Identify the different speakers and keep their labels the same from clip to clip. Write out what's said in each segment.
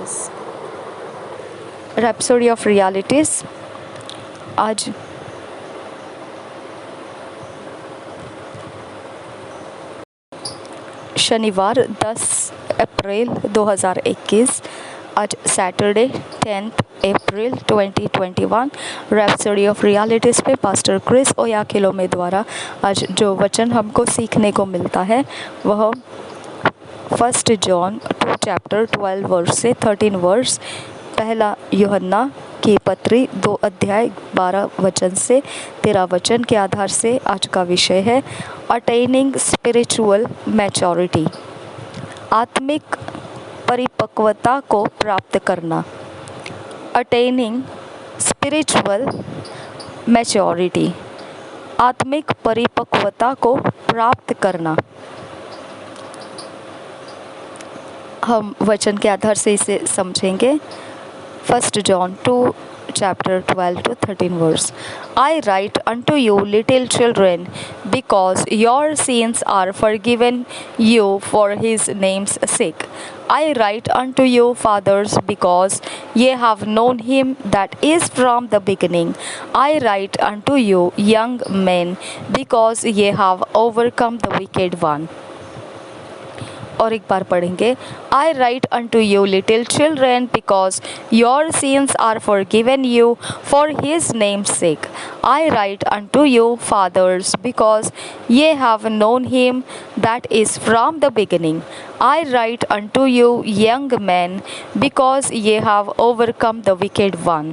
Speaker 1: This rhapsody of realities. आज शनिवार 10 अप्रैल 2021, आज Saturday 10 April 2021। Rhapsody of realities पे पास्टर क्रिस ओयाखिलोमे द्वारा आज जो वचन हमको सीखने को मिलता है वह 1 जॉन 2 चैप्टर 12 वर्स से 13 वर्स, पहला यूहन्ना की पत्री 2 अध्याय 12 वचन से 13 वचन के आधार से आज का विषय है अटेनिंग स्पिरिचुअल मैच्योरिटी, आत्मिक परिपक्वता को प्राप्त करना। अटेनिंग स्पिरिचुअल मैच्योरिटी, आत्मिक परिपक्वता को प्राप्त करना। हम वचन के आधार से इसे समझेंगे। 1 John 2 chapter 12 to 13 verse. I write unto you, little children, because your sins are forgiven you for his name's sake. I write unto you, fathers, because ye have known him that is from the beginning. I write unto you, young men, because ye have overcome the wicked one. और एक बार पढ़ेंगे। I write unto you, little children, because your sins are forgiven you for his name's sake. I write unto you, fathers, because ye have known him that is from the beginning. I write unto you, young men, because ye have overcome the wicked one.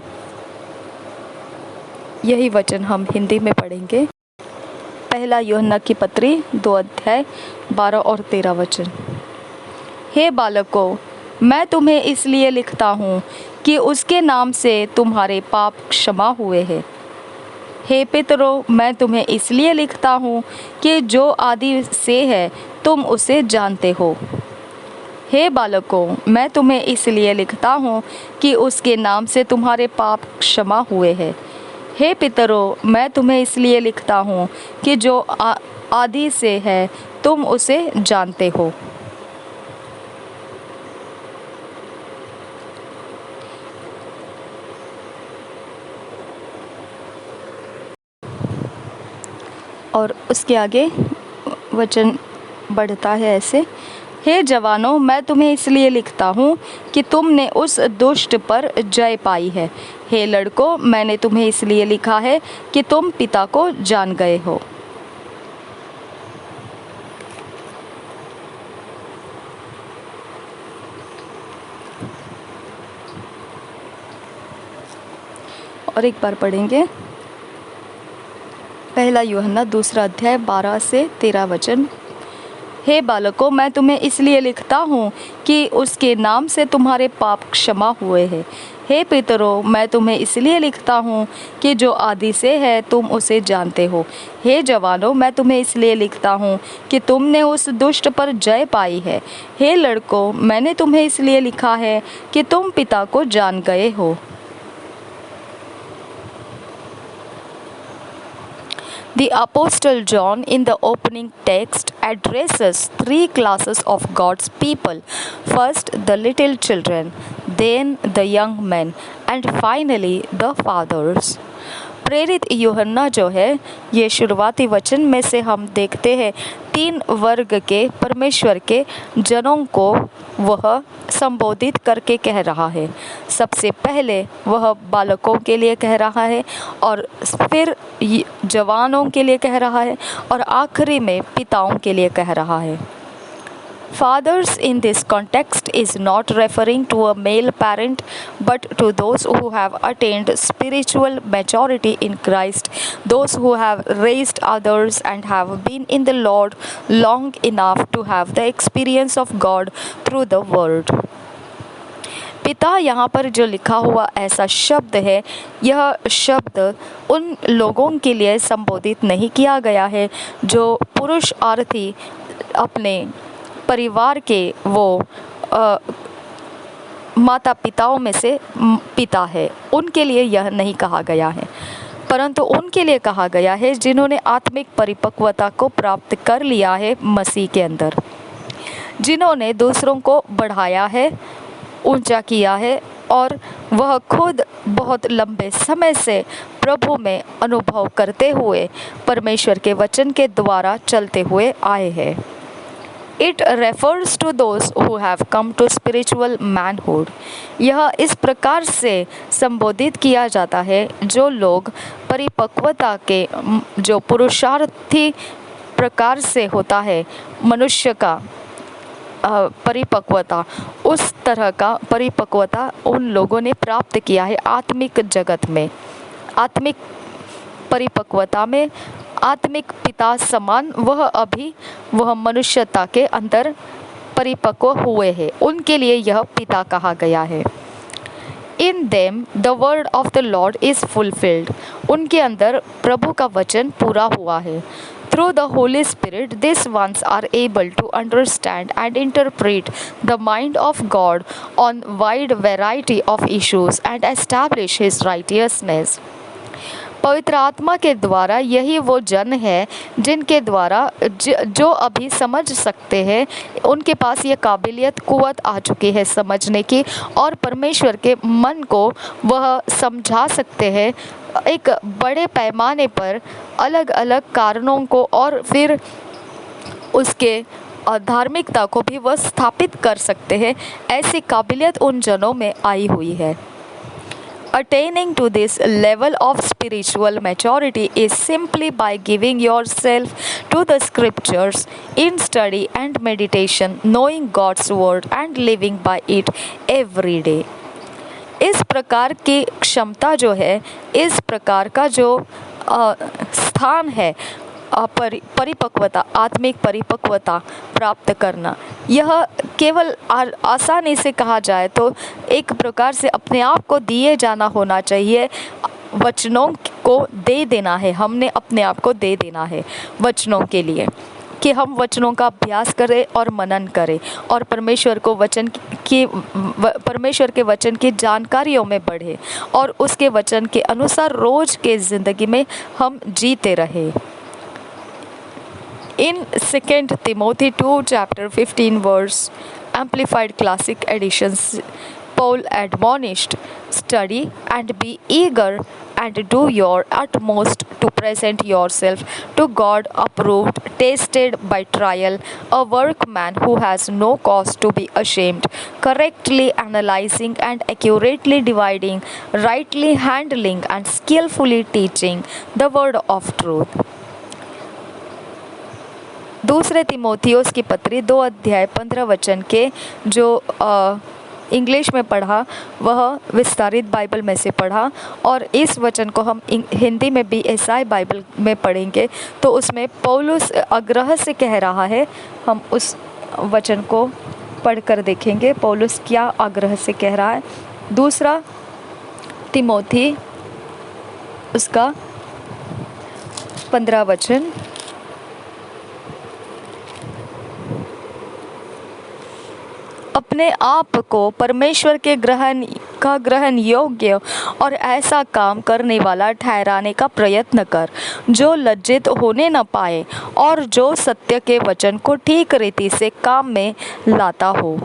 Speaker 1: यही वचन हम हिंदी में पढ़ेंगे। पहला यूहन्ना की पत्री 2 अध्याय 12 और 13 वचन। हे बालकों, मैं तुम्हें इसलिए लिखता हूँ कि उसके नाम से तुम्हारे पाप क्षमा हुए हैं। हे पितरों, मैं तुम्हें इसलिए लिखता हूँ कि जो आदि से है तुम उसे जानते हो। हे बालकों, मैं तुम्हें इसलिए लिखता हूँ कि उसके नाम से तुम्हारे पाप क्षमा हुए हैं। हे पितरों, मैं तुम्हें इसलिए लिखता हूँ कि जो आदि से है तुम उसे जानते हो। और उसके आगे वचन बढ़ता है ऐसे। हे जवानों, मैं तुम्हें इसलिए लिखता हूँ कि तुमने उस दुष्ट पर जय पाई है। हे लड़कों, मैंने तुम्हें इसलिए लिखा है कि तुम पिता को जान गए हो। और एक बार पढ़ेंगे। पहला यूहन्ना 2 अध्याय 12 से 13 वचन। हे बालकों, मैं तुम्हें इसलिए लिखता हूँ कि उसके नाम से तुम्हारे पाप क्षमा हुए हैं। हे पितरों, मैं तुम्हें इसलिए लिखता हूँ कि जो आदि से है तुम उसे जानते हो। हे जवानों, मैं तुम्हें इसलिए लिखता हूँ कि तुमने उस दुष्ट पर जय पाई है। हे लड़कों, मैंने तुम्हें इसलिए लिखा है कि तुम पिता को जान गए हो। The Apostle John in the opening text addresses 3 classes of God's people. First, the little children, then the young men, and finally the fathers. प्रेरित यूहन्ना जो है, ये शुरुआती वचन में से हम देखते हैं 3 वर्ग के परमेश्वर के जनों को वह संबोधित करके कह रहा है। सबसे पहले वह बालकों के लिए कह रहा है और फिर जवानों के लिए कह रहा है और आखिरी में पिताओं के लिए कह रहा है। Fathers in this context is not referring to a male parent but to those who have attained spiritual maturity in Christ, those who have raised others and have been in the Lord long enough to have the experience of God through the Word. पिता यहाँ पर जो लिखा हुआ ऐसा शब्द है, यह शब्द उन लोगों के लिए संबोधित नहीं किया गया है जो पुरुष अर्थी अपने परिवार के वो माता पिताओं में से पिता है, उनके लिए यह नहीं कहा गया है, परंतु उनके लिए कहा गया है जिन्होंने आत्मिक परिपक्वता को प्राप्त कर लिया है मसीह के अंदर, जिन्होंने दूसरों को बढ़ाया है ऊंचा किया है और वह खुद बहुत लंबे समय से प्रभु में अनुभव करते हुए परमेश्वर के वचन के द्वारा चलते हुए आए हैं। It refers to those who have come to spiritual manhood. यह इस प्रकार से संबोधित किया जाता है जो लोग परिपक्वता के जो पुरुषार्थी प्रकार से होता है मनुष्य का परिपक्वता, उस तरह का परिपक्वता उन लोगों ने प्राप्त किया है आत्मिक जगत में, आत्मिक परिपक्वता में। आत्मिक पिता समान वह मनुष्यता के अंदर परिपक्व हुए हैं, उनके लिए यह पिता कहा गया है। In them the word of the Lord is fulfilled, उनके अंदर प्रभु का वचन पूरा हुआ है। Through the Holy Spirit, these ones are able to understand and interpret the mind of God on wide variety of issues and establish His righteousness. पवित्र आत्मा के द्वारा यही वो जन है जिनके द्वारा जो अभी समझ सकते हैं, उनके पास ये काबिलियत कुव्वत आ चुकी है समझने की, और परमेश्वर के मन को वह समझा सकते हैं एक बड़े पैमाने पर अलग अलग कारणों को, और फिर उसके धार्मिकता को भी वह स्थापित कर सकते हैं। ऐसी काबिलियत उन जनों में आई हुई है। Attaining to this level of spiritual maturity is simply by giving yourself to the scriptures in study and meditation, knowing God's word and living by it every day. इस प्रकार की क्षमता जो है, इस प्रकार का जो स्थान है परिपक्वता, आत्मिक परिपक्वता प्राप्त करना, यह केवल आसानी से कहा जाए तो एक प्रकार से अपने आप को दिए जाना होना चाहिए। वचनों को दे देना है, हमने अपने आप को दे देना है वचनों के लिए, कि हम वचनों का अभ्यास करें और मनन करें और परमेश्वर के वचन की जानकारियों में बढ़े और उसके वचन के अनुसार रोज के ज़िंदगी में हम जीते रहें। In 2 Timothy 2 chapter 15 verse Amplified Classic Editions, Paul admonished, "Study and be eager and do your utmost to present yourself to God approved, tested by trial, a workman who has no cause to be ashamed, correctly analyzing and accurately dividing, rightly handling and skillfully teaching the word of truth." दूसरे तिमोथियोस की पत्री 2 अध्याय 15 वचन के जो English में पढ़ा वह विस्तारित बाइबल में से पढ़ा, और इस वचन को हम हिंदी में BSI बाइबल में पढ़ेंगे तो उसमें पौलुस आग्रह से कह रहा है। हम उस वचन को पढ़कर देखेंगे पौलुस क्या आग्रह से कह रहा है। दूसरा तिमोथी उसका 15 वचन, अपने आप को परमेश्वर के ग्रहण योग्य और ऐसा काम करने वाला ठहराने का प्रयत्न कर जो लज्जित होने न पाए और जो सत्य के वचन को ठीक रीति से काम में लाता हो।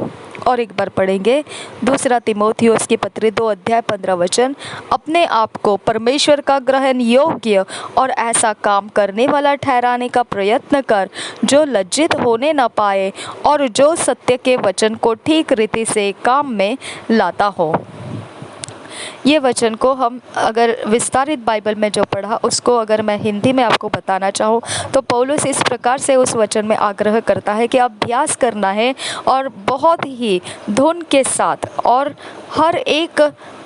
Speaker 1: और एक बार पढ़ेंगे दूसरा तिमोथियोस की पत्री 2 अध्याय 15 वचन, अपने आप को परमेश्वर का ग्रहण योग्य और ऐसा काम करने वाला ठहराने का प्रयत्न कर जो लज्जित होने न पाए और जो सत्य के वचन को ठीक रीति से काम में लाता हो। ये वचन को हम अगर विस्तारित बाइबल में जो पढ़ा उसको अगर मैं हिंदी में आपको बताना चाहूँ तो पौलुस इस प्रकार से उस वचन में आग्रह करता है कि अभ्यास करना है और बहुत ही धुन के साथ और हर एक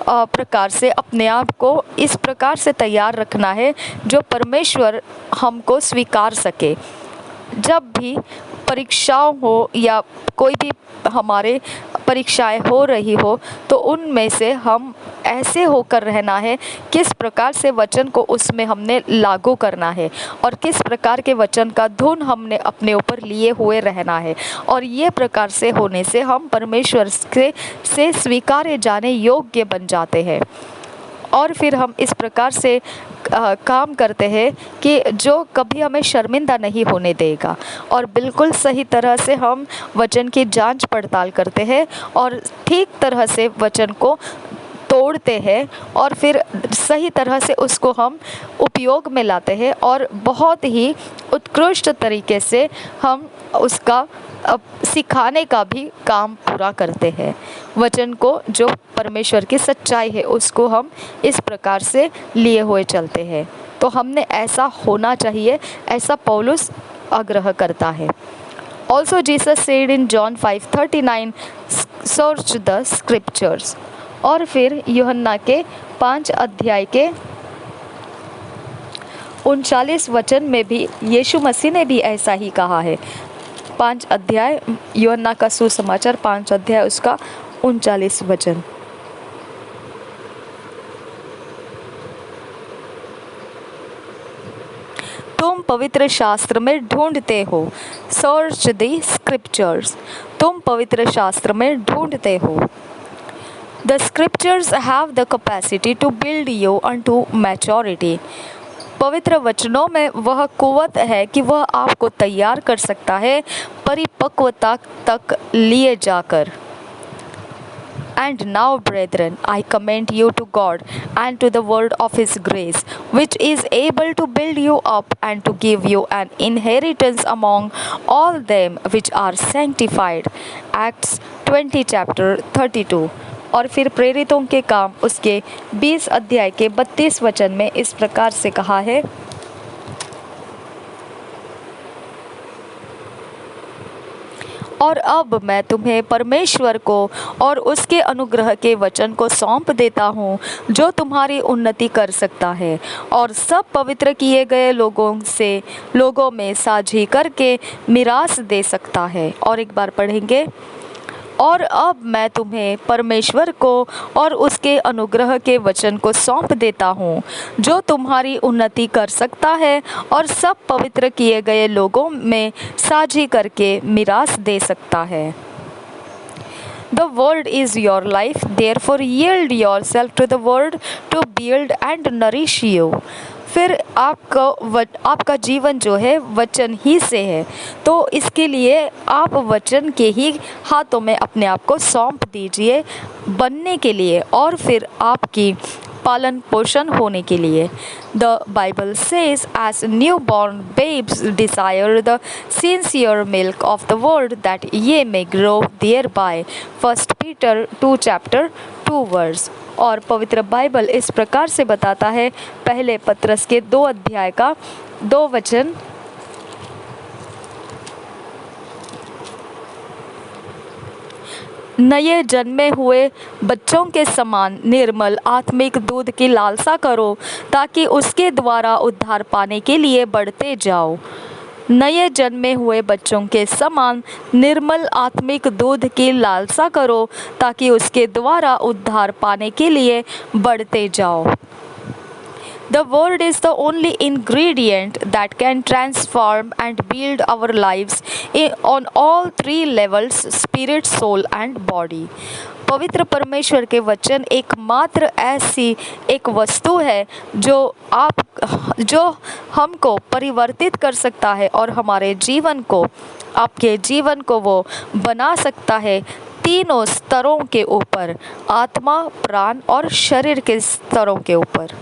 Speaker 1: प्रकार से अपने आप को इस प्रकार से तैयार रखना है जो परमेश्वर हमको स्वीकार सके। जब भी परीक्षाओं हो या कोई भी हमारे परीक्षाएं हो रही हो तो उनमें से हम ऐसे होकर रहना है किस प्रकार से वचन को उसमें हमने लागू करना है और किस प्रकार के वचन का धुन हमने अपने ऊपर लिए हुए रहना है, और ये प्रकार से होने से हम परमेश्वर से स्वीकारे जाने योग्य बन जाते हैं। और फिर हम इस प्रकार से काम करते हैं कि जो कभी हमें शर्मिंदा नहीं होने देगा, और बिल्कुल सही तरह से हम वचन की जांच पड़ताल करते हैं और ठीक तरह से वचन को तोड़ते हैं और फिर सही तरह से उसको हम उपयोग में लाते हैं और बहुत ही उत्कृष्ट तरीके से हम उसका सिखाने का भी काम पूरा करते हैं। वचन को जो परमेश्वर की सच्चाई है उसको हम इस प्रकार से लिए हुए चलते हैं। तो हमने ऐसा होना चाहिए, ऐसा पौलुस आग्रह करता है। Also Jesus said in John 5:39 search the scriptures. और फिर यूहन्ना के 5 अध्याय के 39 वचन में भी यीशु मसीह ने भी ऐसा ही कहा है। 5 अध्याय यूहन्ना का सुसमाचार 5 अध्याय उसका 39 वचन। तुम पवित्र शास्त्र में ढूंढते हो, सर्च द स्क्रिप्चर्स। तुम पवित्र शास्त्र में ढूंढते हो। The scriptures have the capacity to build you unto maturity. पवित्र वचनों में वह कुव्वत है कि वह आपको तैयार कर सकता है परिपक्वता तक लिए जाकर। And now, brethren, I commend you to God and to the word of His grace, which is able to build you up and to give you an inheritance among all them which are sanctified. Acts 20 chapter 32। और फिर प्रेरितों के काम उसके 20 अध्याय के 32 वचन में इस प्रकार से कहा है, और अब मैं तुम्हें परमेश्वर को और उसके अनुग्रह के वचन को सौंप देता हूँ जो तुम्हारी उन्नति कर सकता है और सब पवित्र किए गए लोगों में साझी करके मिरास दे सकता है। और एक बार पढ़ेंगे, और अब मैं तुम्हें परमेश्वर को और उसके अनुग्रह के वचन को सौंप देता हूँ जो तुम्हारी उन्नति कर सकता है और सब पवित्र किए गए लोगों में साझी करके मिरास दे सकता है। The word is your life, therefore yield yourself to the word to build and nourish you। फिर आपका जीवन जो है वचन ही से है, तो इसके लिए आप वचन के ही हाथों में अपने आप को सौंप दीजिए बनने के लिए और फिर आपकी पालन पोषण होने के लिए। The Bible says, as newborn babes desire the sincere milk of the word that ye may grow thereby। 1 Peter 2 chapter 2 verse। और पवित्र बाइबल इस प्रकार से बताता है, पहले पत्रस के 2 अध्याय का 2 वचन, नए जन्मे हुए बच्चों के समान निर्मल आत्मिक दूध की लालसा करो ताकि उसके द्वारा उद्धार पाने के लिए बढ़ते जाओ। नए जन्मे हुए बच्चों के समान निर्मल आत्मिक दूध की लालसा करो ताकि उसके द्वारा उद्धार पाने के लिए बढ़ते जाओ। The word is the only ingredient that can transform and build our lives on all 3 levels, spirit, soul and body। पवित्र परमेश्वर के वचन एकमात्र ऐसी एक वस्तु है जो हमको परिवर्तित कर सकता है और हमारे जीवन को, आपके जीवन को वो बना सकता है 3 स्तरों के ऊपर, आत्मा, प्राण और शरीर के स्तरों के ऊपर।